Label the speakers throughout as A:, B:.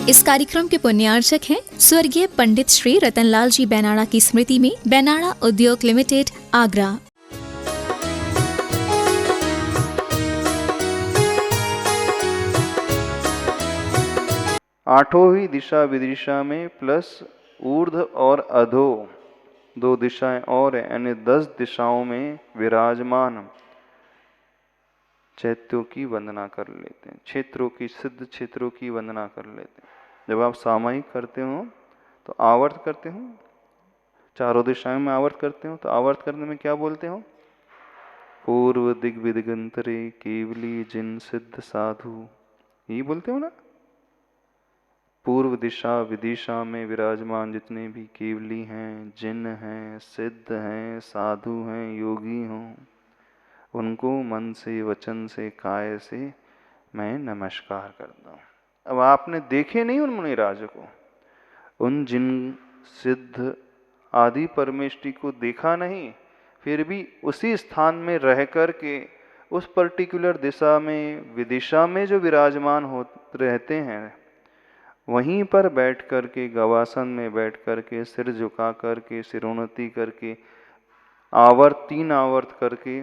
A: इस कार्यक्रम के पुण्यार्चक हैं स्वर्गीय पंडित श्री रतनलाल जी बैनाड़ा की स्मृति में बैनाड़ा उद्योग लिमिटेड, आगरा।
B: आठों ही दिशा विदिशा में प्लस ऊर्ध्व और अधो 2 दिशाएं और यानी 10 दिशाओं में विराजमान चैत्यों की वंदना कर लेते हैं, क्षेत्रों की, सिद्ध क्षेत्रों की वंदना कर लेते हैं। जब आप सामायिक करते हो तो आवर्त करते हो, चारों दिशाओं में आवर्त करते हो, तो आवर्त करने में क्या बोलते हो? पूर्व दिग्विदिगंतरे केवली जिन सिद्ध साधु, यही बोलते हो ना। पूर्व दिशा विदिशा में विराजमान जितने भी केवली हैं, जिन हैं, सिद्ध हैं, साधु हैं, योगी हों, उनको मन से, वचन से, काय से मैं नमस्कार करता हूँ। अब आपने देखे नहीं उन मुनिराज को, उन जिन सिद्ध आदि परमेष्टि को देखा नहीं, फिर भी उसी स्थान में रह कर के उस पर्टिकुलर दिशा में, विदिशा में जो विराजमान हो रहते हैं, वहीं पर बैठ कर के, गवासन में बैठ कर के, सिर झुका कर के, सिरोन्नति करके, आवर्त 3 आवर्त करके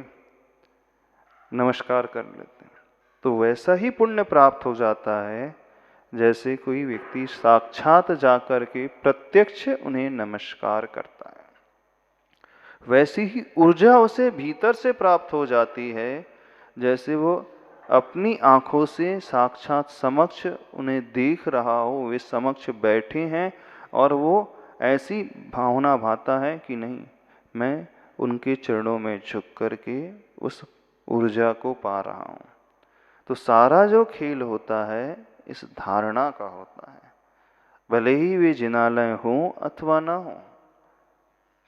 B: नमस्कार कर लेते हैं। तो वैसा ही पुण्य प्राप्त हो जाता है जैसे कोई व्यक्ति साक्षात जाकर के प्रत्यक्ष उन्हें नमस्कार करता है। वैसी ही ऊर्जा उसे भीतर से प्राप्त हो जाती है जैसे वो अपनी आंखों से साक्षात समक्ष उन्हें देख रहा हो, वे समक्ष बैठे हैं और वो ऐसी भावना भाता है कि नहीं, मैं उनके चरणों में झुक करके उस ऊर्जा को पा रहा हूँ। तो सारा जो खेल होता है इस धारणा का होता है, भले ही वे जिनालय हों अथवा ना हो,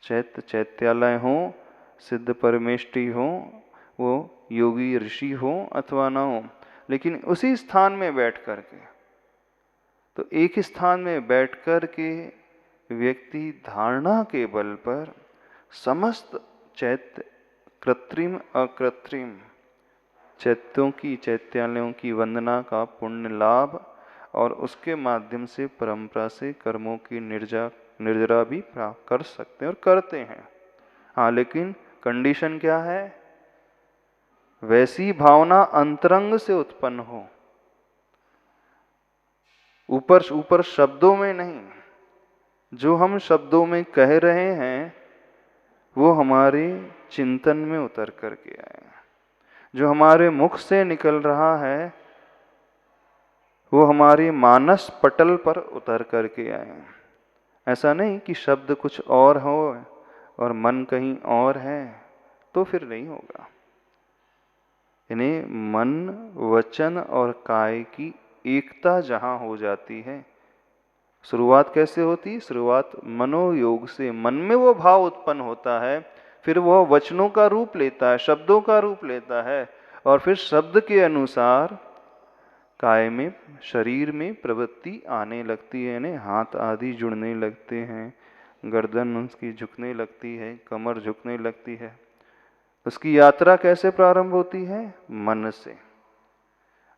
B: चैत्यालय हों, सिद्ध परमेष्टि हों, वो योगी ऋषि हों अथवा ना हो, लेकिन उसी स्थान में बैठ कर के, तो एक स्थान में बैठ कर के व्यक्ति धारणा के बल पर समस्त चैत्य, कृत्रिम अकृत्रिम चैत्यों की, चैत्यालयों की वंदना का पुण्य लाभ और उसके माध्यम से परंपरा से कर्मों की निर्जरा भी प्राप्त कर सकते हैं और करते हैं। हाँ, लेकिन कंडीशन क्या है? वैसी भावना अंतरंग से उत्पन्न हो, ऊपर शब्दों में नहीं। जो हम शब्दों में कह रहे हैं वो हमारे चिंतन में उतर करके आए, जो हमारे मुख से निकल रहा है वो हमारे मानस पटल पर उतर करके आए। ऐसा नहीं कि शब्द कुछ और हो और मन कहीं और है, तो फिर नहीं होगा। इन्हें मन, वचन और काय की एकता जहाँ हो जाती है, शुरुआत कैसे होती? शुरुआत मनोयोग से, मन में वो भाव उत्पन्न होता है, फिर वह वचनों का रूप लेता है, शब्दों का रूप लेता है, और फिर शब्द के अनुसार काय में, शरीर में प्रवृत्ति आने लगती है, यानी हाथ आदि जुड़ने लगते हैं, गर्दन उसकी झुकने लगती है, कमर झुकने लगती है। उसकी यात्रा कैसे प्रारंभ होती है? मन से,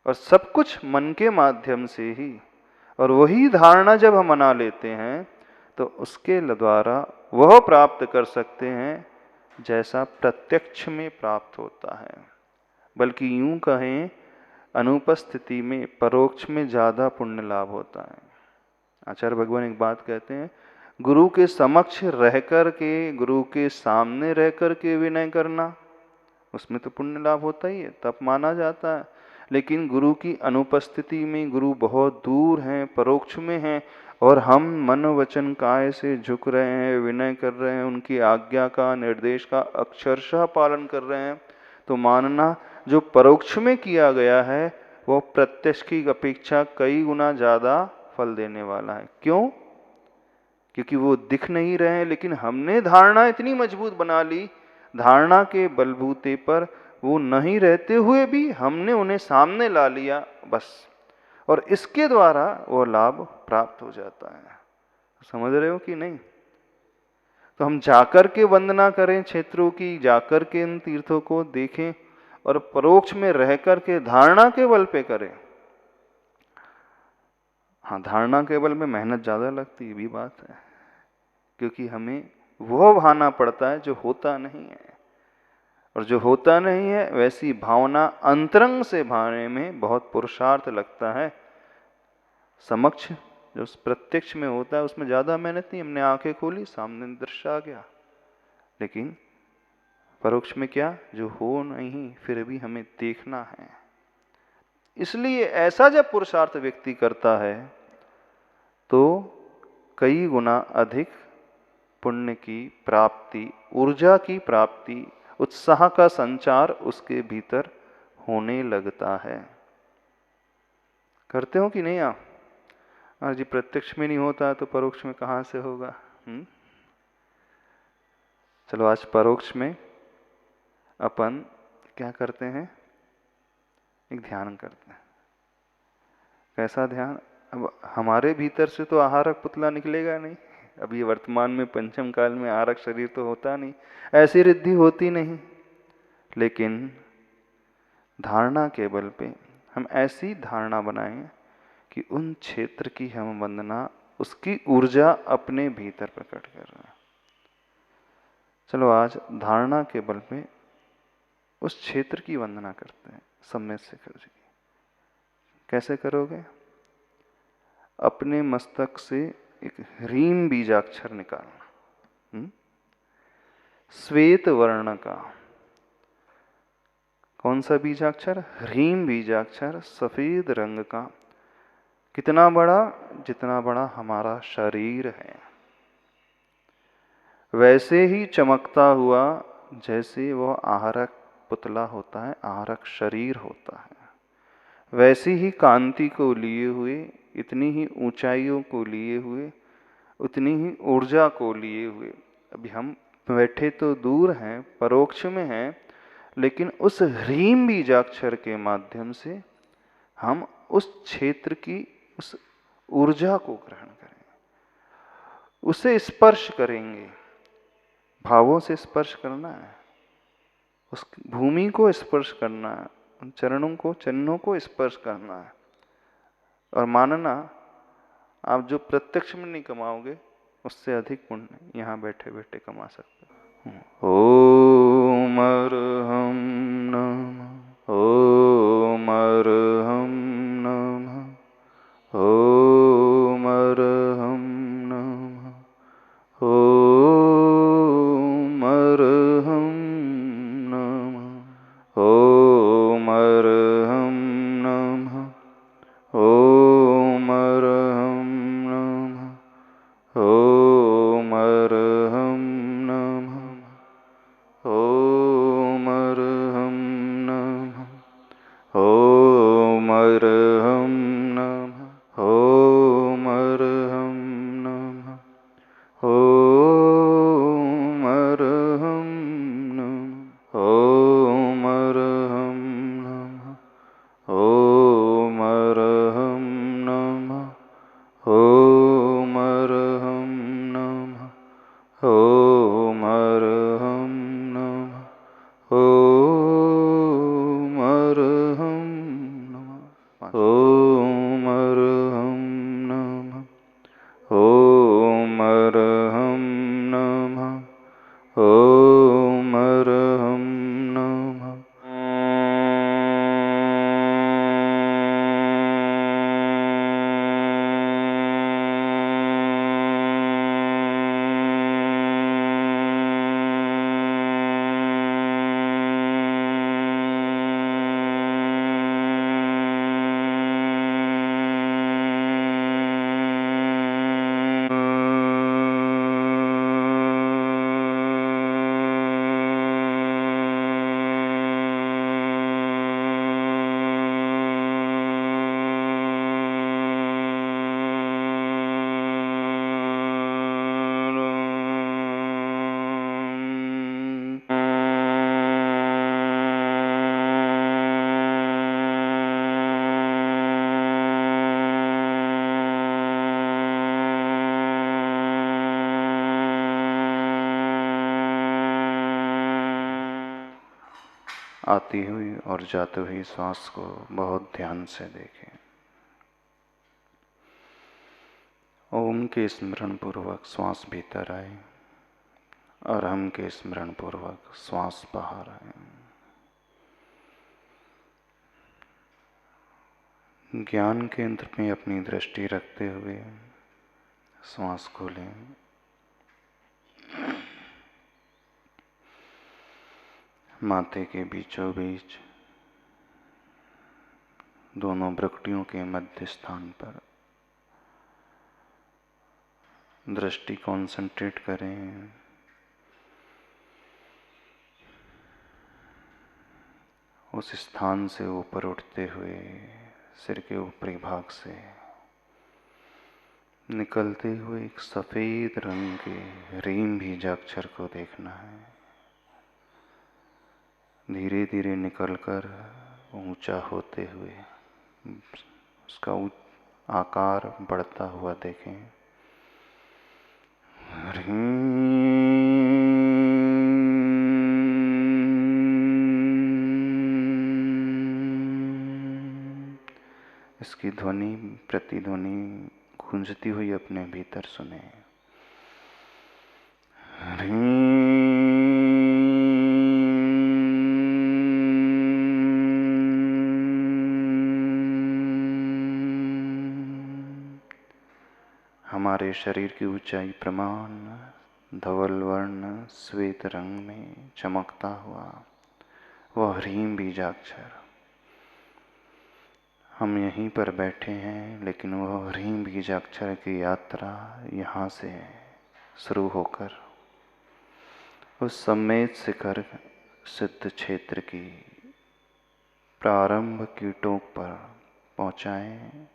B: और सब कुछ मन के माध्यम से ही। और वही धारणा जब हम मना लेते हैं तो उसके द्वारा वह प्राप्त कर सकते हैं जैसा प्रत्यक्ष में प्राप्त होता है। बल्कि यूं कहें, अनुपस्थिति में, परोक्ष में ज़्यादा पुण्य लाभ होता है। आचार्य भगवान एक बात कहते हैं, गुरु के समक्ष रह कर के, गुरु के सामने रह कर के विनय करना, उसमें तो पुण्य लाभ होता ही है, तब माना जाता है। लेकिन गुरु की अनुपस्थिति में, गुरु बहुत दूर हैं, परोक्ष में हैं, और हम मन वचन काय से झुक रहे हैं, विनय कर रहे हैं, उनकी आज्ञा का, निर्देश का अक्षरशः पालन कर रहे हैं, तो मानना जो परोक्ष में किया गया है वो प्रत्यक्ष की अपेक्षा कई गुना ज़्यादा फल देने वाला है। क्यों? क्योंकि वो दिख नहीं रहे हैं, लेकिन हमने धारणा इतनी मजबूत बना ली, धारणा के बलबूते पर वो नहीं रहते हुए भी हमने उन्हें सामने ला लिया बस, और इसके द्वारा वो लाभ प्राप्त हो जाता है। समझ रहे हो कि नहीं? तो हम जाकर के वंदना करें क्षेत्रों की, जाकर के इन तीर्थों को देखें, और परोक्ष में रह कर के धारणा के बल पे करें। हाँ, धारणा केवल में मेहनत ज़्यादा लगती है, भी बात है, क्योंकि हमें वो भाना पड़ता है जो होता नहीं है, और जो होता नहीं है वैसी भावना अंतरंग से भाने में बहुत पुरुषार्थ लगता है। समक्ष जो प्रत्यक्ष में होता है उसमें ज़्यादा मेहनत नहीं, हमने आंखें खोली, सामने दृश्य आ गया। लेकिन परोक्ष में क्या, जो हो नहीं फिर भी हमें देखना है। इसलिए ऐसा जब पुरुषार्थ व्यक्ति करता है तो कई गुना अधिक पुण्य की प्राप्ति, ऊर्जा की प्राप्ति, उत्साह का संचार उसके भीतर होने लगता है। करते हो कि नहीं आप? हाँ जी, प्रत्यक्ष में नहीं होता तो परोक्ष में कहाँ से होगा? चलो आज परोक्ष में अपन क्या करते हैं, एक ध्यान करते हैं। कैसा ध्यान? अब हमारे भीतर से तो आहारक पुतला निकलेगा नहीं, अभी वर्तमान में पंचम काल में आहारक शरीर तो होता नहीं, ऐसी रिद्धि होती नहीं। लेकिन धारणा के बल पे हम ऐसी धारणा बनाएं कि उन क्षेत्र की हम वंदना, उसकी ऊर्जा अपने भीतर प्रकट कर रहे हैं। चलो आज धारणा के बल पे उस क्षेत्र की वंदना करते हैं, सम्यक शिखर जी की। कैसे करोगे? अपने मस्तक से एक ह्रीम बीजाक्षर निकालना, श्वेत वर्ण का। कौन सा बीजाक्षर? ह्रीम बीजाक्षर, सफेद रंग का। कितना बड़ा? जितना बड़ा हमारा शरीर है, वैसे ही चमकता हुआ जैसे वो आहारक पुतला होता है, आहारक शरीर होता है, वैसी ही कांति को लिए हुए, इतनी ही ऊंचाइयों को लिए हुए, उतनी ही ऊर्जा को लिए हुए। अभी हम बैठे तो दूर हैं, परोक्ष में हैं, लेकिन उस ह्रीम बीजाक्षर के माध्यम से हम उस क्षेत्र की उस ऊर्जा को ग्रहण करेंगे, उसे स्पर्श करेंगे। भावों से स्पर्श करना है, उस भूमि को स्पर्श करना है, उन चरणों को, चिन्हों को स्पर्श करना है। और मानना, आप जो प्रत्यक्ष में नहीं कमाओगे उससे अधिक पुण्य यहाँ बैठे बैठे कमा सकते हो। ओम अर्हं नमः, ओम अर्हं नमः, ओम अर्हं नमः, ओम अर्हं नमः, ओम अर्हं नमः, ओम अर्हं नमः, ओम अर्हं नमः, ओम अर्हं नमः, ओम अर्हं नमः, ओम अर्हं नमः, ओम अर्हं नमः, ओम अर्हं नमः, ओम अर्हं नमः, ओम अर्हं नमः, ओम अर्हं नमः, ओम अर्हं नमः, ओम अर्हं नमः, ओम अर्हं नमः, ओम अर्हं नमः। आती हुई और जाती हुई सांस को बहुत ध्यान से देखें। ओम के स्मरण पूर्वक श्वास भीतर आए और हम के स्मरण पूर्वक श्वास बाहर आए। ज्ञान केंद्र में अपनी दृष्टि रखते हुए श्वास खोलें। माथे के बीचों बीच दोनों भ्रुकुटियों के मध्य स्थान पर दृष्टि कॉन्सेंट्रेट करें। उस स्थान से ऊपर उठते हुए सिर के ऊपरी भाग से निकलते हुए एक सफेद रंग के रीम बीजाक्षर को देखना है। धीरे धीरे निकलकर ऊंचा होते हुए उसका आकार बढ़ता हुआ देखें। इसकी ध्वनि प्रतिध्वनि गूंजती हुई अपने भीतर सुने। हमारे शरीर की ऊंचाई प्रमाण धवल वर्ण श्वेत रंग में चमकता हुआ वह ह्रीम बीजाक्षर। हम यहीं पर बैठे हैं, लेकिन वह ह्रीम बीजाक्षर की यात्रा यहाँ से शुरू होकर उस सम्मेद शिखर सिद्ध क्षेत्र की प्रारंभ की टोक पर पहुँचाएं।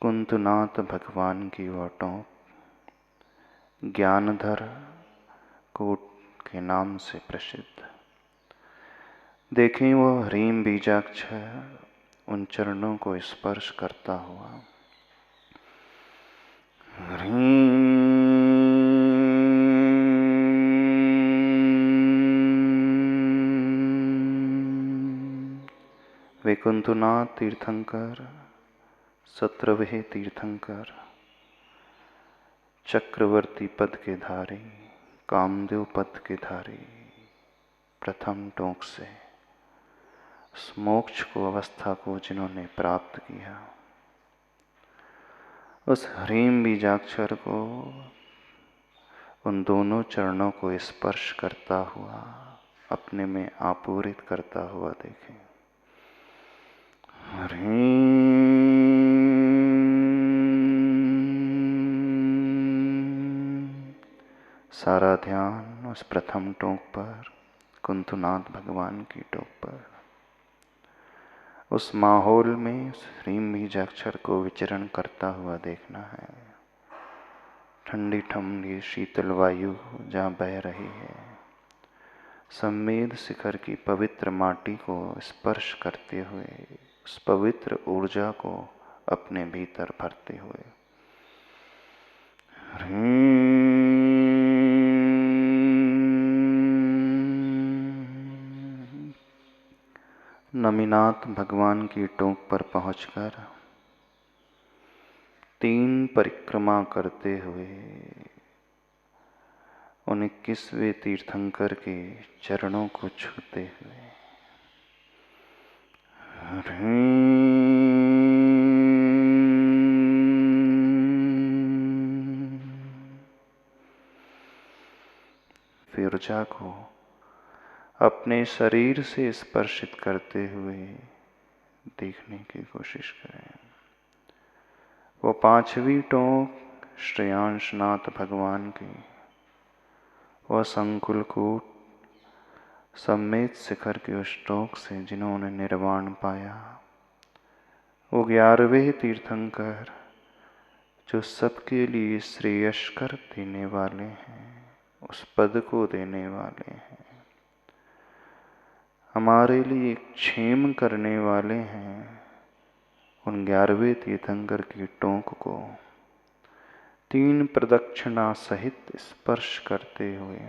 B: कुंतुनाथ भगवान की वह टोक ज्ञानधर कोट के नाम से प्रसिद्ध। देखें वह ह्रीम बीजाक्षर उन चरणों को स्पर्श करता हुआ। वे कुंतुनाथ तीर्थंकर, 17वें तीर्थंकर, चक्रवर्ती पद के धारी, कामदेव पद के धारी, प्रथम टोक से उस मोक्ष को अवस्था को जिन्होंने प्राप्त किया, उस ह्रीम बीजाक्षर को उन दोनों चरणों को स्पर्श करता हुआ अपने में आपूरित करता हुआ देखें। सारा ध्यान उस प्रथम टोक पर, कुंतुनाथ भगवान की टोक पर, उस माहौल में उस ह्रीम बीजाक्षर को विचरण करता हुआ देखना है। ठंडी ठंडी शीतल वायु जहाँ बह रही है, सम्मेद शिखर की पवित्र माटी को स्पर्श करते हुए उस पवित्र ऊर्जा को अपने भीतर भरते हुए नमीनाथ भगवान की टोक पर पहुंचकर 3 परिक्रमा करते हुए उन 21वें तीर्थंकर के चरणों को छूते हुए फिर ऊर्जा को अपने शरीर से स्पर्शित करते हुए देखने की कोशिश करें। वो 5वीं टोक श्रेयांशनाथ भगवान की, वह संकुलकूट सम्मेद शिखर के उस टोक से जिन्होंने निर्वाण पाया, वो 11वें तीर्थंकर जो सबके लिए श्रेयस्कर देने वाले हैं, उस पद को देने वाले हैं, हमारे लिए क्षेम करने वाले हैं। उन 11वें तीर्थंकर की टोक को 3 प्रदक्षिणा सहित स्पर्श करते हुए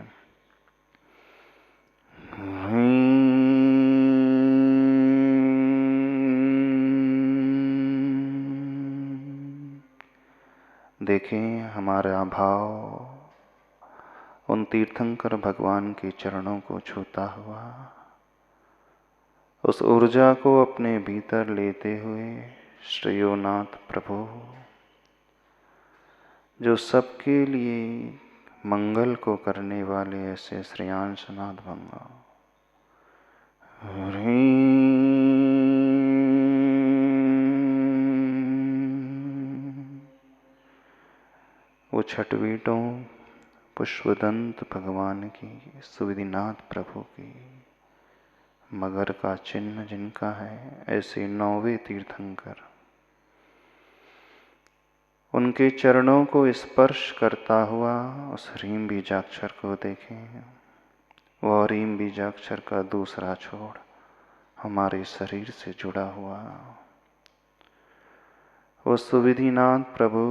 B: देखें हमारा भाव उन तीर्थंकर भगवान के चरणों को छूता हुआ, उस ऊर्जा को अपने भीतर लेते हुए श्रेयोनाथ प्रभु जो सबके लिए मंगल को करने वाले ऐसे श्रेयांशनाथ भंगा वो छठवीटों पुष्पदंत भगवान की, सुविधिनाथ प्रभु की, मगर का चिन्ह जिनका है, ऐसे 9वें तीर्थंकर उनके चरणों को स्पर्श करता हुआ उस ह्रीम बीजाक्षर को देखें। वह ह्रीम बीजाक्षर का दूसरा छोर हमारे शरीर से जुड़ा हुआ, वो सुविधिनाथ प्रभु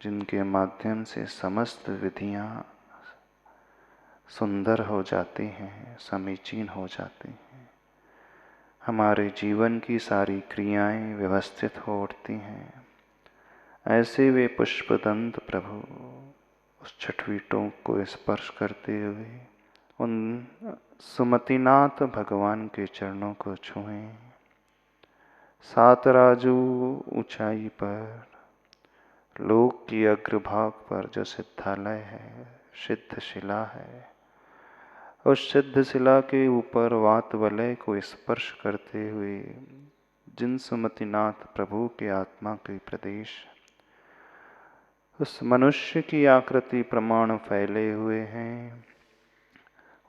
B: जिनके माध्यम से समस्त विधियां सुंदर हो जाती हैं, समीचीन हो जाती हैं, हमारे जीवन की सारी क्रियाएं व्यवस्थित हो उठती हैं, ऐसे वे पुष्पदंत प्रभु उस छठवीटों को स्पर्श करते हुए उन सुमतिनाथ भगवान के चरणों को छुएं। 7 राजू ऊंचाई पर लोक की अग्रभाग पर जो सिद्धालय है, सिद्ध शिला है, उस सिद्ध शिला के ऊपर वात वलय को स्पर्श करते हुए जिन सुमतिनाथ प्रभु के आत्मा के प्रदेश उस मनुष्य की आकृति प्रमाण फैले हुए हैं,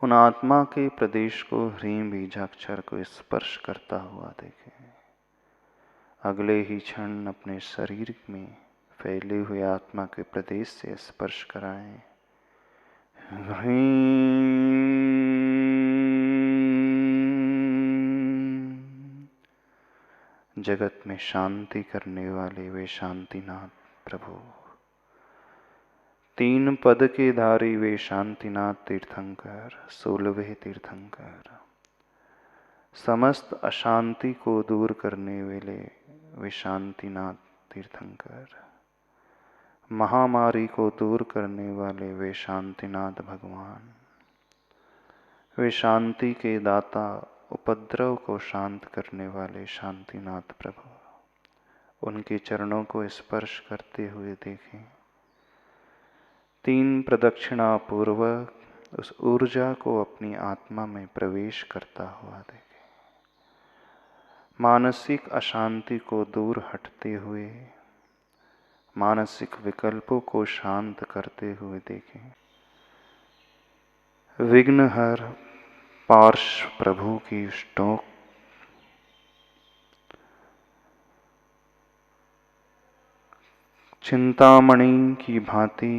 B: उन आत्मा के प्रदेश को ह्रीम बीजाक्षर को स्पर्श करता हुआ देखें। अगले ही क्षण अपने शरीर में फैले हुए आत्मा के प्रदेश से स्पर्श कराएं। जगत में शांति करने वाले वे शांतिनाथ प्रभु, 3 पद के धारी वे शांतिनाथ तीर्थंकर, 16वें तीर्थंकर, समस्त अशांति को दूर करने वाले वे शांतिनाथ तीर्थंकर, महामारी को दूर करने वाले वे शांतिनाथ भगवान, वे शांति के दाता, उपद्रव को शांत करने वाले शांतिनाथ प्रभु, उनके चरणों को स्पर्श करते हुए देखें। 3 प्रदक्षिणा पूर्वक उस ऊर्जा को अपनी आत्मा में प्रवेश करता हुआ देखें। मानसिक अशांति को दूर हटते हुए मानसिक विकल्पों को शांत करते हुए देखें। विघ्नहर पार्श्व प्रभु की स्टोक चिंतामणि की भांति,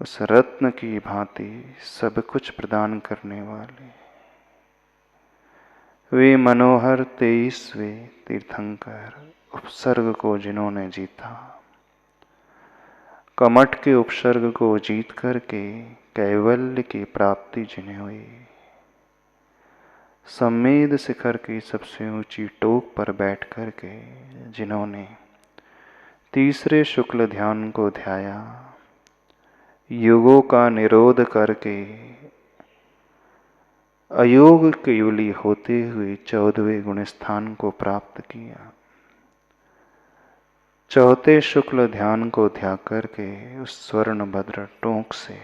B: उस रत्न की भांति सब कुछ प्रदान करने वाले वे मनोहर 23वें तीर्थंकर, उपसर्ग को जिन्होंने जीता, कमठ के उपसर्ग को जीत करके कैवल्य की प्राप्ति जिन्हें हुई, सम्मेद शिखर की सबसे ऊंची टोक पर बैठ करके जिन्होंने तीसरे शुक्ल ध्यान को ध्याया, युगों का निरोध करके अयोग केवली होते हुए 14वें गुण स्थान को प्राप्त किया, चौथे शुक्ल ध्यान को ध्या करके उस स्वर्ण भद्र टोंक से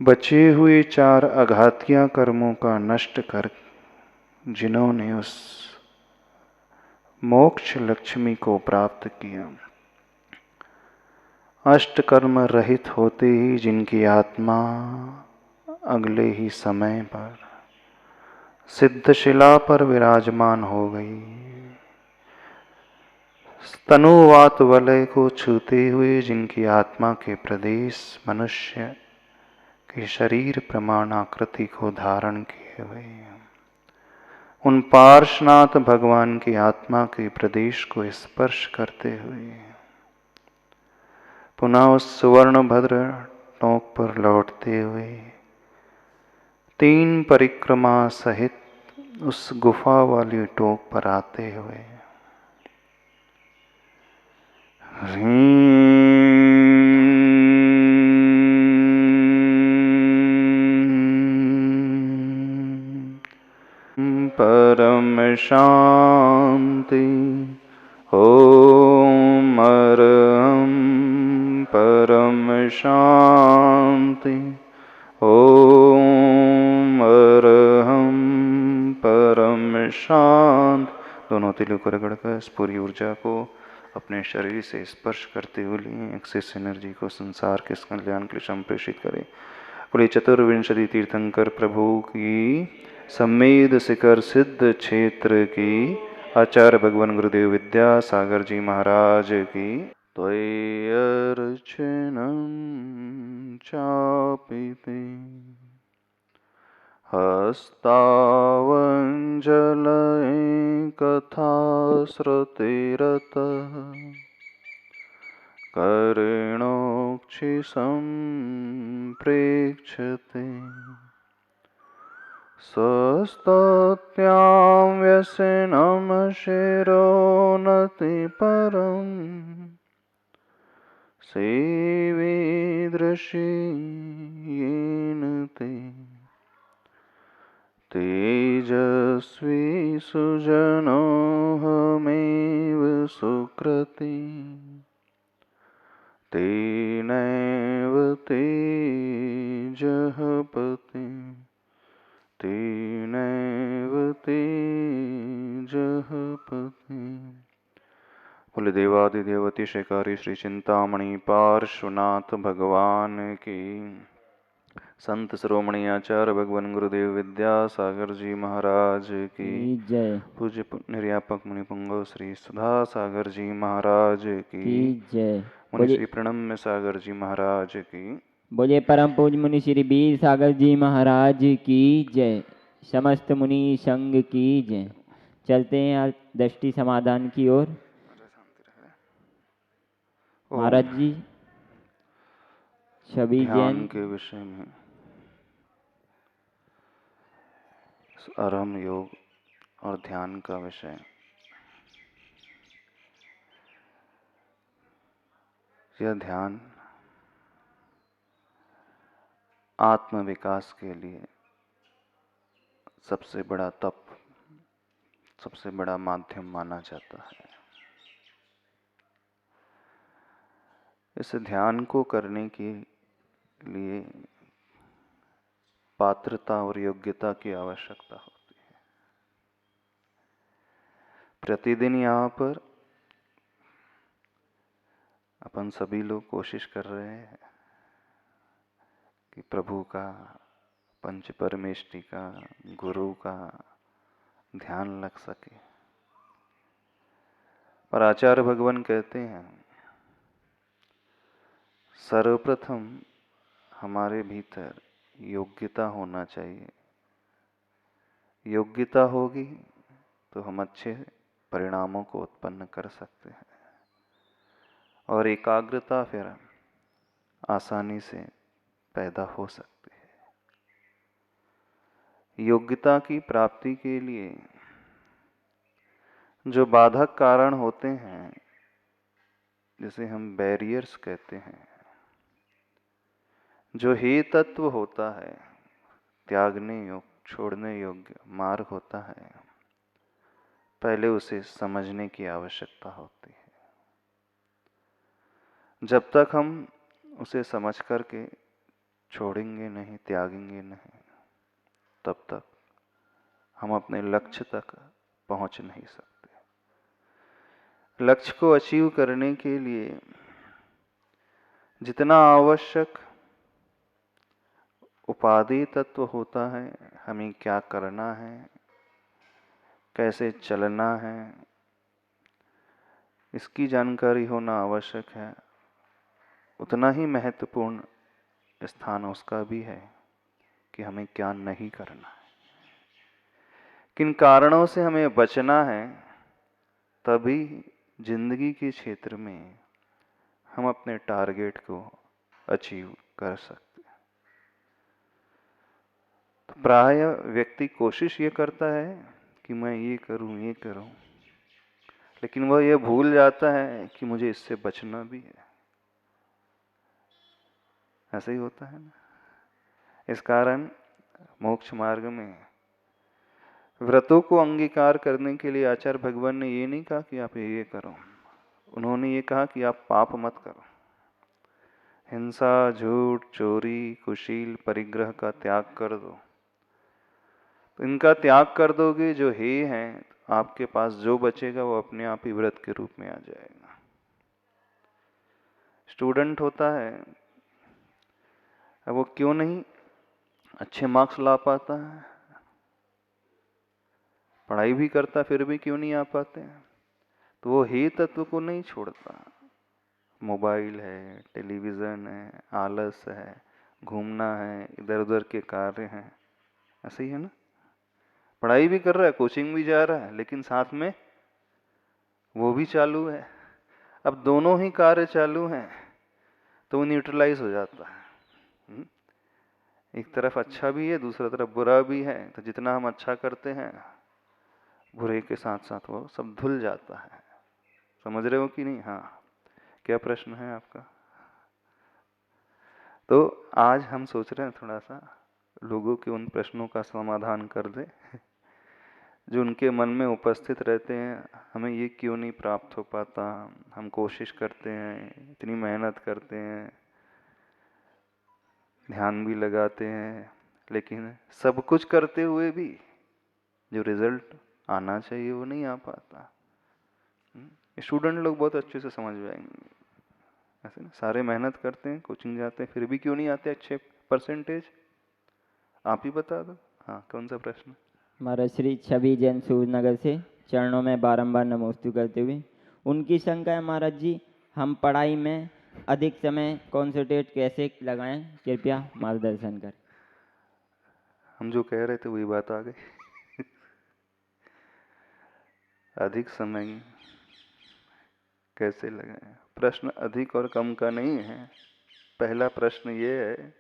B: बचे हुए 4 अघातिया कर्मों का नष्ट कर जिन्होंने उस मोक्ष लक्ष्मी को प्राप्त किया, अष्ट कर्म रहित होते ही जिनकी आत्मा अगले ही समय पर सिद्धशिला पर विराजमान हो गई, तनुवात वलय को छूते हुए जिनकी आत्मा के प्रदेश मनुष्य के शरीर प्रमाण आकृति को धारण किए हुए, उन पार्श्वनाथ भगवान की आत्मा के प्रदेश को स्पर्श करते हुए पुनः उस सुवर्ण भद्र टोंक पर लौटते हुए 3 परिक्रमा सहित उस गुफा वाली टोक पर आते हुए परम शांति। ओम अरहं परम शांति। ओम अरहं परम शांति। दोनों तिलों को रगड़कर इस पूरी ऊर्जा को अपने शरीर से स्पर्श करते हुए लिए एक्सेस एनर्जी को संसार के कल्याण के लिए संप्रेषित करें। बोले चतुर्विंशति तीर्थंकर प्रभु की सम्मेद शिखर सिद्ध क्षेत्र की आचार्य भगवान गुरुदेव विद्यासागर जी महाराज की त्वय्यर्चनं चापिते हस्तावञ्जलये कथा श्रुतिरतः कर्णोक्षि सम्प्रेक्ष्यते स्वस्तत्यां व्यसनं शिरोन्नतिपरम् सेवीदृशी येन ते तेजस्वी सुजनोऽहमेव सुकृती तेनैव तेजः पति तेनैव तेजः पति। बोले देवादिदेवती शेखारी श्री चिंतामणि पार्श्वनाथ भगवान की, संत शिरोमणि आचार्य भगवान गुरुदेव विद्यासागर जी महाराज की
C: जय।
B: पूज्य निर्यापक मुनि पुंगव श्री सुधा सागर जी महाराज की
C: जय।
B: मुनि श्री प्रणम्य सागर जी महाराज की।
C: बोले परम पूज्य मुनि श्री वीर सागर जी महाराज की जय। समस्त मुनि संघ की जय। चलते हैं आज दृष्टि समाधान की ओर। महाराज जी छवि
B: ध्यान
C: जैन
B: के विषय में आरंभ योग और ध्यान का विषय। यह ध्यान आत्म विकास के लिए सबसे बड़ा तप, सबसे बड़ा माध्यम माना जाता है। इस ध्यान को करने के लिए पात्रता और योग्यता की आवश्यकता होती है। प्रतिदिन यहाँ पर अपन सभी लोग कोशिश कर रहे हैं कि प्रभु का, पंच परमेष्टि का, गुरु का ध्यान लग सके। पर आचार्य भगवान कहते हैं सर्वप्रथम हमारे भीतर योग्यता होना चाहिए। योग्यता होगी तो हम अच्छे परिणामों को उत्पन्न कर सकते हैं और एकाग्रता फिर आसानी से पैदा हो सकती है। योग्यता की प्राप्ति के लिए जो बाधक कारण होते हैं, जिसे हम बैरियर्स कहते हैं, जो हे तत्व होता है, त्यागने योग्य, छोड़ने योग्य मार्ग होता है, पहले उसे समझने की आवश्यकता होती है। जब तक हम उसे समझ करके छोड़ेंगे नहीं, त्यागेंगे नहीं, तब तक हम अपने लक्ष्य तक पहुंच नहीं सकते। लक्ष्य को अचीव करने के लिए जितना आवश्यक उपादेय तत्व होता है, हमें क्या करना है, कैसे चलना है, इसकी जानकारी होना आवश्यक है, उतना ही महत्वपूर्ण स्थान उसका भी है कि हमें क्या नहीं करना है, किन कारणों से हमें बचना है। तभी जिंदगी के क्षेत्र में हम अपने टारगेट को अचीव कर सकते हैं। तो प्रायः व्यक्ति कोशिश ये करता है कि मैं ये करूं, लेकिन वह यह भूल जाता है कि मुझे इससे बचना भी है। ऐसे ही होता है ना। इस कारण मोक्ष मार्ग में व्रतों को अंगीकार करने के लिए आचार्य भगवान ने ये नहीं कहा कि आप ये करो, उन्होंने ये कहा कि आप पाप मत करो। हिंसा, झूठ, चोरी, कुशील, परिग्रह का त्याग कर दो। तो इनका त्याग कर दोगे जो हे हैं, आपके पास जो बचेगा वो अपने आप ही व्रत के रूप में आ जाएगा। स्टूडेंट होता है, अब वो क्यों नहीं अच्छे मार्क्स ला पाता है, पढ़ाई भी करता फिर भी क्यों नहीं आ पाते हैं? तो वो हे तत्व को नहीं छोड़ता। मोबाइल है, टेलीविज़न है, आलस है, घूमना है, इधर उधर के कार्य हैं, ऐसे ही है ना। पढ़ाई भी कर रहा है, कोचिंग भी जा रहा है, लेकिन साथ में वो भी चालू है। अब दोनों ही कार्य चालू हैं तो वो न्यूट्रलाइज हो जाता है। एक तरफ अच्छा भी है, दूसरा तरफ बुरा भी है, तो जितना हम अच्छा करते हैं बुरे के साथ साथ वो सब धुल जाता है। समझ रहे हो कि नहीं? हाँ, क्या प्रश्न है आपका? तो आज हम सोच रहे हैं थोड़ा सा लोगों के उन प्रश्नों का समाधान कर दे जो उनके मन में उपस्थित रहते हैं। हमें ये क्यों नहीं प्राप्त हो पाता, हम कोशिश करते हैं, इतनी मेहनत करते हैं, ध्यान भी लगाते हैं, लेकिन सब कुछ करते हुए भी जो रिजल्ट आना चाहिए वो नहीं आ पाता। स्टूडेंट लोग बहुत अच्छे से समझ जाएंगे। ऐसे ना, सारे मेहनत करते हैं, कोचिंग जाते हैं, फिर भी क्यों नहीं आते अच्छे परसेंटेज? आप ही बता दो। हाँ, कौन सा प्रश्न?
C: हमारा श्री छवि जैन सूरनगर से चरणों में बारंबार नमोस्तु करते हुए उनकी शंका है महाराज जी, हम पढ़ाई में अधिक समय कॉन्सेंट्रेट कैसे लगाएं, कृपया मार्गदर्शन करें।
B: हम जो कह रहे थे वही बात आ गई। अधिक समय कैसे लगाएं? प्रश्न अधिक और कम का नहीं है। पहला प्रश्न ये है,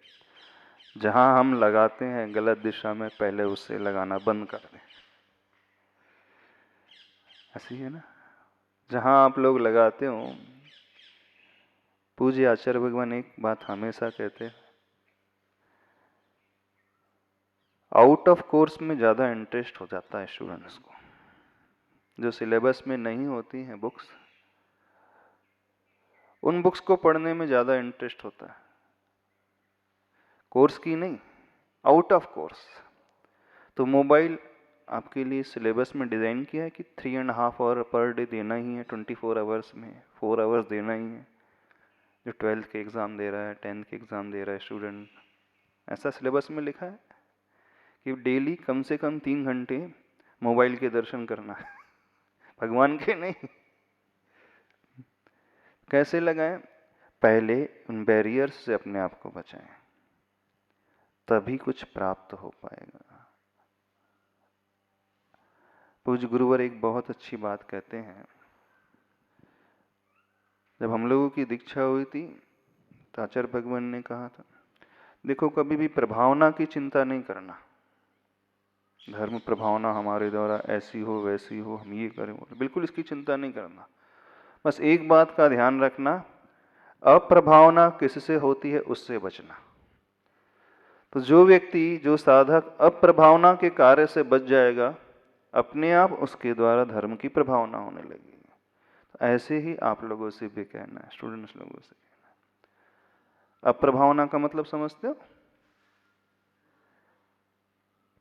B: जहां हम लगाते हैं गलत दिशा में, पहले उससे लगाना बंद कर दें। ऐसी है ना। जहां आप लोग लगाते हो, पूज्य आचार्य भगवान एक बात हमेशा कहते हैं, आउट ऑफ कोर्स में ज़्यादा इंटरेस्ट हो जाता है स्टूडेंट्स को। जो सिलेबस में नहीं होती हैं बुक्स, उन बुक्स को पढ़ने में ज़्यादा इंटरेस्ट होता है, कोर्स की नहीं, आउट ऑफ कोर्स। तो मोबाइल आपके लिए सिलेबस में डिज़ाइन किया है कि 3.5 आवर पर डे देना ही है, 24 आवर्स में 4 आवर्स देना ही है। जो 12th के एग्ज़ाम दे रहा है, 10th के एग्ज़ाम दे रहा है स्टूडेंट, ऐसा सिलेबस में लिखा है कि डेली कम से कम 3 घंटे मोबाइल के दर्शन करना है, भगवान के नहीं। कैसे लगाएं? पहले उन बैरियर्स से अपने आप को बचाएं, तभी कुछ प्राप्त हो पाएगा। पूज्य गुरुवर एक बहुत अच्छी बात कहते हैं। जब हम लोगों की दीक्षा हुई थी तो आचार्य भगवान ने कहा था, देखो कभी भी प्रभावना की चिंता नहीं करना, धर्म प्रभावना हमारे द्वारा ऐसी हो वैसी हो, हम ये करें, बिल्कुल इसकी चिंता नहीं करना। बस एक बात का ध्यान रखना, अप्रभावना किससे होती है उससे बचना। तो जो व्यक्ति, जो साधक अप्रभावना के कार्य से बच जाएगा, अपने आप उसके द्वारा धर्म की प्रभावना होने लगेगी। तो ऐसे ही आप लोगों से भी कहना है, स्टूडेंट्स लोगों से कहना है। अप्रभावना का मतलब समझते हो?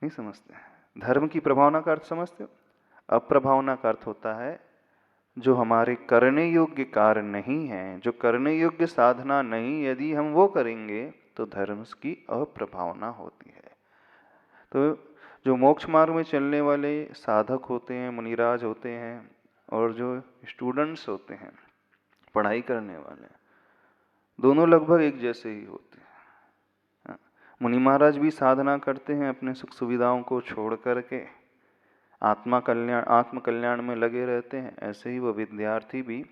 B: नहीं समझते? धर्म की प्रभावना का अर्थ समझते हो? अप्रभावना का अर्थ होता है जो हमारे करने योग्य कार्य नहीं है, जो करने योग्य साधना नहीं, यदि हम वो करेंगे तो धर्म की अप्रभावना होती है। तो जो मोक्ष मार्ग में चलने वाले साधक होते हैं, मुनिराज होते हैं, और जो स्टूडेंट्स होते हैं, पढ़ाई करने वाले, दोनों लगभग एक जैसे ही होते हैं। मुनि महाराज भी साधना करते हैं, अपने सुख सुविधाओं को छोड़ करके आत्म कल्याण में लगे रहते हैं। ऐसे ही वो विद्यार्थी भी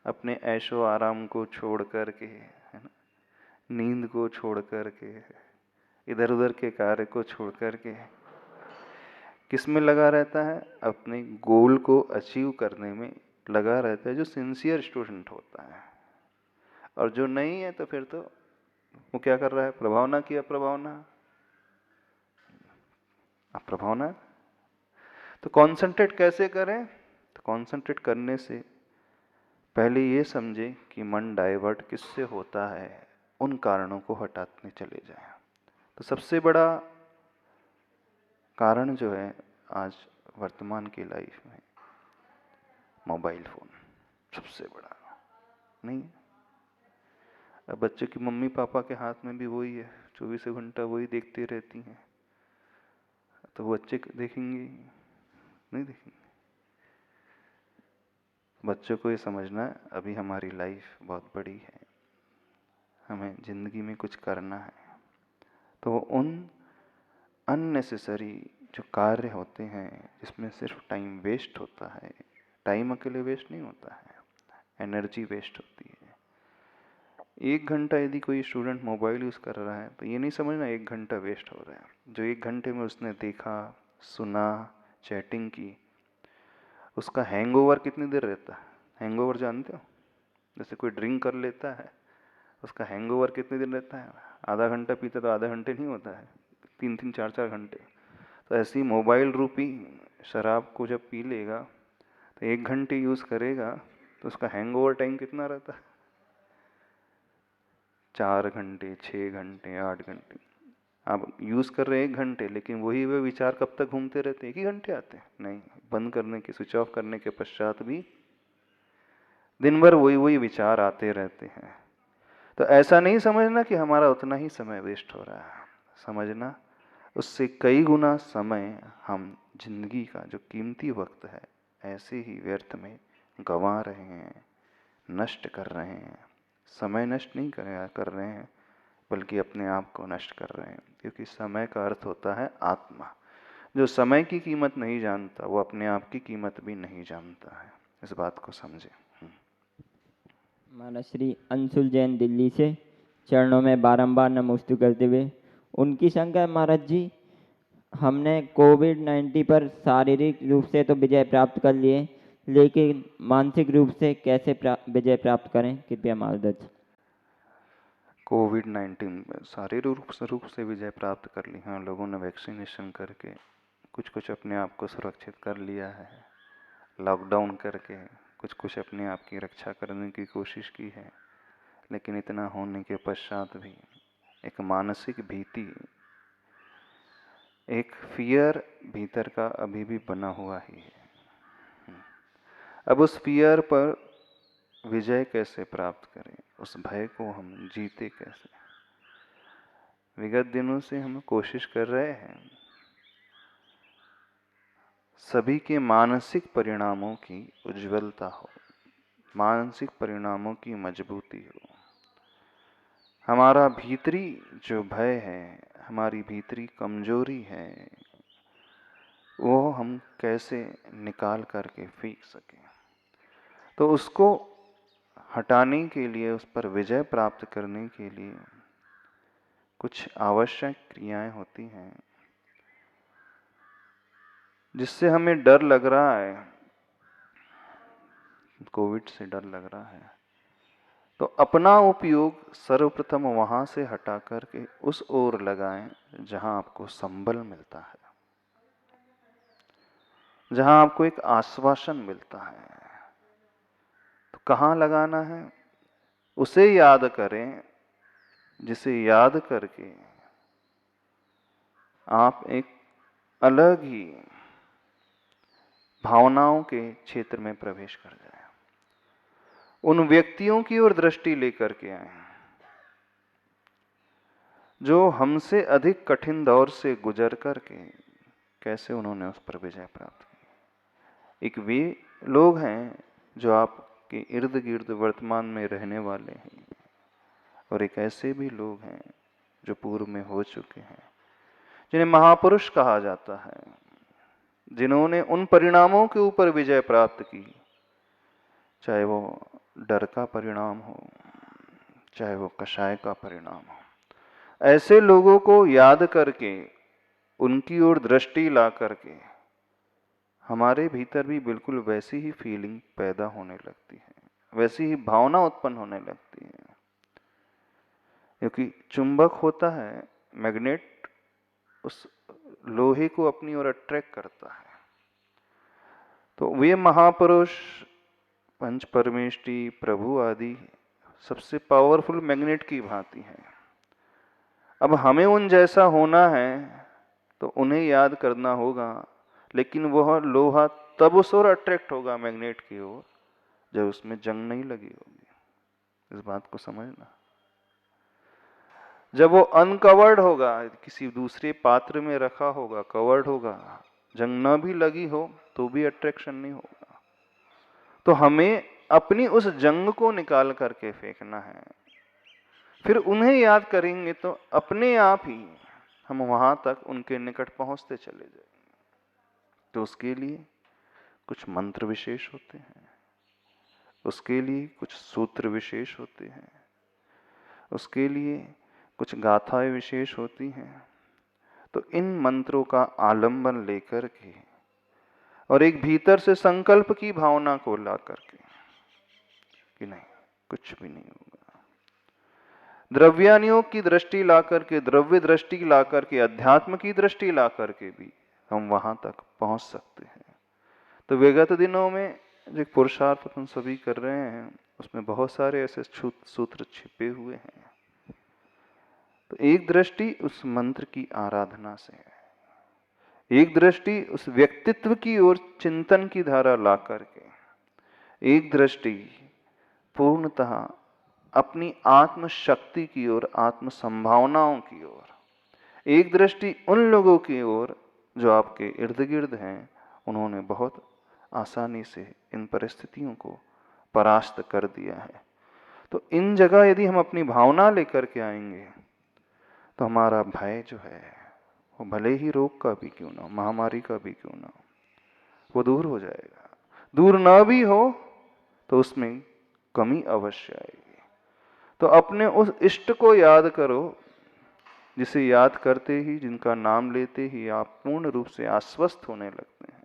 B: अपने ऐशो आराम को छोड़ करके, है ना, नींद को छोड़ करके, इधर उधर के कार्य को छोड़ करके किस में लगा रहता है? अपने गोल को अचीव करने में लगा रहता है जो सिंसियर स्टूडेंट होता है, और जो नहीं है तो फिर तो वो क्या कर रहा है, प्रभावना की अप्रभावना, अप्रभावना। तो कंसंट्रेट कैसे करें? तो कंसंट्रेट करने से पहले ये समझे कि मन डाइवर्ट किससे होता है, उन कारणों को हटाने चले जाएं। तो सबसे बड़ा कारण जो है आज वर्तमान की लाइफ में मोबाइल फोन सबसे बड़ा नहीं है। अब बच्चे की मम्मी पापा के हाथ में भी वही है, 24 घंटा वही देखती रहती हैं, तो बच्चे देखेंगे नहीं देखेंगे। बच्चों को ये समझना है अभी हमारी लाइफ बहुत बड़ी है, हमें जिंदगी में कुछ करना है। तो उन अननेसेसरी जो कार्य होते हैं जिसमें सिर्फ टाइम वेस्ट होता है, टाइम अकेले वेस्ट नहीं होता है, एनर्जी वेस्ट होती है। 1 घंटा यदि कोई स्टूडेंट मोबाइल यूज़ कर रहा है तो ये नहीं समझना 1 घंटा वेस्ट हो रहा है। जो 1 घंटे में उसने देखा, सुना, चैटिंग की, उसका हैंगओवर कितनी देर रहता है? हैंगओवर जानते हो? जैसे कोई ड्रिंक कर लेता है, उसका हैंगओवर कितनी देर रहता है? आधा घंटा पीता तो आधा घंटे नहीं होता है, 3-3, 4-4 घंटे। तो ऐसे ही मोबाइल रूपी शराब को जब पी लेगा तो 1 घंटे यूज़ करेगा तो उसका हैंगओवर टाइम कितना रहता है? 4 घंटे, 6 घंटे, 8 घंटे। आप यूज़ कर रहे हैं 1 घंटे, लेकिन वही वे विचार कब तक घूमते रहते हैं? 1 ही घंटे आते हैं? नहीं, बंद करने के, स्विच ऑफ करने के पश्चात भी दिन भर वही विचार आते रहते हैं। तो ऐसा नहीं समझना कि हमारा उतना ही समय वेस्ट हो रहा है, समझना उससे कई गुना समय हम जिंदगी का जो कीमती वक्त है ऐसे ही व्यर्थ में गंवा रहे हैं, नष्ट कर रहे हैं। समय नष्ट नहीं कर रहे हैं, बल्कि अपने आप को नष्ट कर रहे हैं, क्योंकि समय का अर्थ होता है आत्मा। जो समय की कीमत नहीं जानता वो अपने आप की कीमत भी नहीं जानता है। इस बात को समझे।
C: महाराज श्री अंशुल जैन दिल्ली से चरणों में बारंबार नमोस्तु करते हुए, उनकी शंका है महाराज जी, हमने कोविड-19 पर शारीरिक रूप से तो विजय प्राप्त कर लिए, लेकिन मानसिक रूप से कैसे विजय प्राप्त करें, कृपया मार्गदर्शन।
B: कोविड-19 शारीरिक रूप से विजय प्राप्त कर ली। हाँ, लोगों ने वैक्सीनेशन करके कुछ अपने आप को सुरक्षित कर लिया है, लॉकडाउन करके कुछ अपने आप की रक्षा करने की कोशिश की है, लेकिन इतना होने के पश्चात भी एक मानसिक भीति, एक फियर भीतर का अभी भी बना हुआ ही है। अब उस फियर पर विजय कैसे प्राप्त करें, उस भय को हम जीते कैसे? विगत दिनों से हम कोशिश कर रहे हैं सभी के मानसिक परिणामों की उज्ज्वलता हो, मानसिक परिणामों की मजबूती हो। हमारा भीतरी जो भय है, हमारी भीतरी कमजोरी है, वो हम कैसे निकाल करके फेंक सकें। तो उसको हटाने के लिए, उस पर विजय प्राप्त करने के लिए कुछ आवश्यक क्रियाएं होती हैं। जिससे हमें डर लग रहा है, कोविड से डर लग रहा है, तो अपना उपयोग सर्वप्रथम वहां से हटा करके उस ओर लगाएं जहां आपको संबल मिलता है, जहां आपको एक आश्वासन मिलता है। तो कहां लगाना है? उसे याद करें जिसे याद करके आप एक अलग ही भावनाओं के क्षेत्र में प्रवेश कर जाए। उन व्यक्तियों की ओर दृष्टि लेकर के आए जो हमसे अधिक कठिन दौर से गुजर करके कैसे उन्होंने उस पर विजय प्राप्त की। एक वे लोग हैं जो आपके इर्द गिर्द वर्तमान में रहने वाले हैं, और एक ऐसे भी लोग हैं जो पूर्व में हो चुके हैं, जिन्हें महापुरुष कहा जाता है, जिन्होंने उन परिणामों के ऊपर विजय प्राप्त की, चाहे वो डर का परिणाम हो, चाहे वो कषाय का परिणाम हो। ऐसे लोगों को याद करके, उनकी ओर दृष्टि ला करके हमारे भीतर भी बिल्कुल वैसी ही फीलिंग पैदा होने लगती है, वैसी ही भावना उत्पन्न होने लगती है। क्योंकि चुंबक होता है, मैग्नेट उस लोहे को अपनी ओर अट्रैक्ट करता है। तो वे महापुरुष, पंच परमेष्टि, प्रभु आदि सबसे पावरफुल मैग्नेट की भांति हैं। अब हमें उन जैसा होना है तो उन्हें याद करना होगा, लेकिन वह लोहा तब उस ओर अट्रैक्ट होगा मैग्नेट की ओर जब उसमें जंग नहीं लगी होगी। इस बात को समझना। जब वो अनकवर्ड होगा, किसी दूसरे पात्र में रखा होगा, कवर्ड होगा, जंग न भी लगी हो तो भी अट्रैक्शन नहीं होगा। तो हमें अपनी उस जंग को निकाल करके फेंकना है, फिर उन्हें याद करेंगे तो अपने आप ही हम वहां तक उनके निकट पहुंचते चले जाएंगे। तो उसके लिए कुछ मंत्र विशेष होते हैं, उसके लिए कुछ सूत्र विशेष होते हैं, उसके लिए कुछ गाथाएं विशेष होती हैं। तो इन मंत्रों का आलंबन लेकर के और एक भीतर से संकल्प की भावना को ला करके कि नहीं, कुछ भी नहीं होगा। द्रव्यानियों की दृष्टि ला करके, द्रव्य दृष्टि ला करके, अध्यात्म की दृष्टि ला करके भी हम वहां तक पहुंच सकते हैं। तो विगत दिनों में जो पुरुषार्थ अपन सभी कर रहे हैं उसमें बहुत सारे ऐसे सूत्र छिपे हुए हैं। तो एक दृष्टि उस मंत्र की आराधना से है, एक दृष्टि उस व्यक्तित्व की ओर चिंतन की धारा ला करके, एक दृष्टि पूर्णतः अपनी आत्म शक्ति की ओर, आत्म संभावनाओं की ओर, एक दृष्टि उन लोगों की ओर जो आपके इर्द गिर्द हैं, उन्होंने बहुत आसानी से इन परिस्थितियों को परास्त कर दिया है। तो इन जगह यदि हम अपनी भावना लेकर के आएंगे तो हमारा भय जो है वो भले ही रोग का भी क्यों ना हो, महामारी का भी क्यों ना हो, वो दूर हो जाएगा। दूर ना भी हो तो उसमें कमी अवश्य आएगी। तो अपने उस इष्ट को याद करो, जिसे याद करते ही, जिनका नाम लेते ही आप पूर्ण रूप से आश्वस्त होने लगते हैं।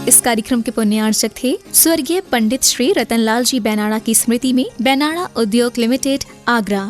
A: इस कार्यक्रम के पुण्यार्चक थे स्वर्गीय पंडित श्री रतनलाल जी बैनाड़ा की स्मृति में बैनाड़ा उद्योग लिमिटेड, आगरा।